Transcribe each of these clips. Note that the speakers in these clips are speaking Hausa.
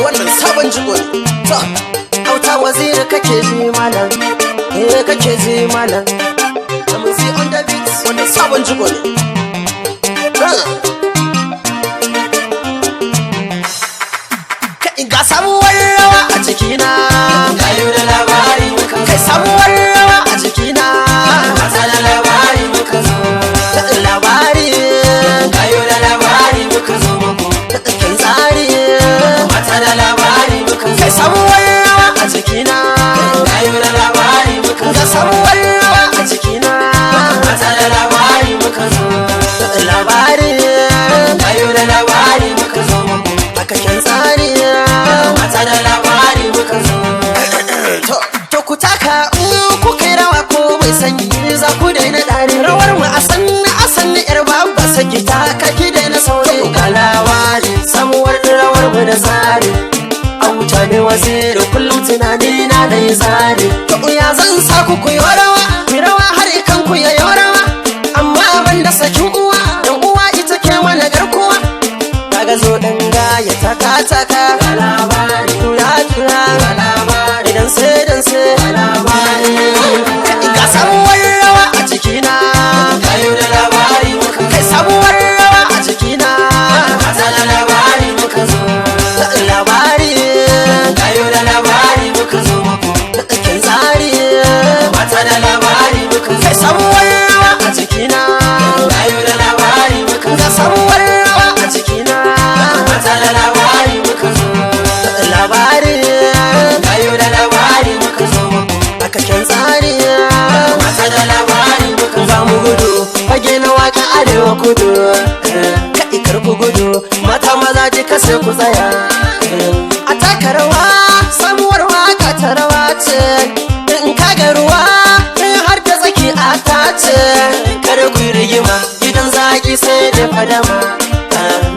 wannan sabon jigo ne. To auta waziri kake ji malam, kake ji malam. Amuzi on the beat, wannan sabon jigo ne. Ga samuwar rawa a jikina, gayo da labari muka zo. kai samuwar rawa a jikina, Mata da labari muka zo. labari Gayo da labari muka zo muku. kin tsari. Mata da labari muka zo. Kai samuwar rawa a jikina, Gayo da labari muka ga zo. samuwar rawa a jikina, Mata da labari muka zo. labari Gayo da labari muka zo muku. aka kin tsari. Mata da labari muka zo. To ku taka in ku kai rawa ko mai sanyi za ku daina dare. Rawar mu a sanni yar babba saki ta kaki daina saurayi. Ga labari samuwar rawar mu da tsari. Auta ne waziri kullum tunani na da yi tsari. To ya zan sa ku yi rawa, ku rawa har kan ku ya rawa. Amma ban da sakin uwa, dan uwa ita ke mana garkuwa. Kaga zo dan gaya taka taka. Ga labari, Tura ga labari, dan sai ga labari. ga samuwar rawa a jikina, Gayo da labari muka zo. kai samuwar rawa a jikina, Mata da labari muka zo. labari Gayo da labari muka zo muku. kin tsari. Mata da labari muka zo. Kai samuwar rawa a jikina, Gayo da labari muka ga zo. samuwar rawa a jikina, Mata da labari muka zo. labari Gayo da labari muka zo muku. aka kin tsari. Mata da labari muka zo. Za mu gudu fage na waka arewa kudu, kai karku gudu mata maza je ka sai ku tsaya. A taka rawa samuwar waka ta rawa ce, in ka ga ruwa in har da tsaki a tace. Kada ku yi rigima gidan zaki sai da fadama,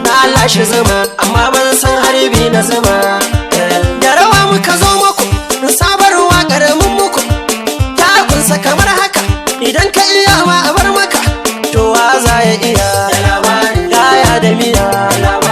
na lashe zuma amma ban san harbi na zuma. Da rawa muka zo muku sabar waƙar mun muku, takunsa kamar haka idan ka iya ma a bar maka. To wa za ya iya Da labari, yaya da miya, da labari.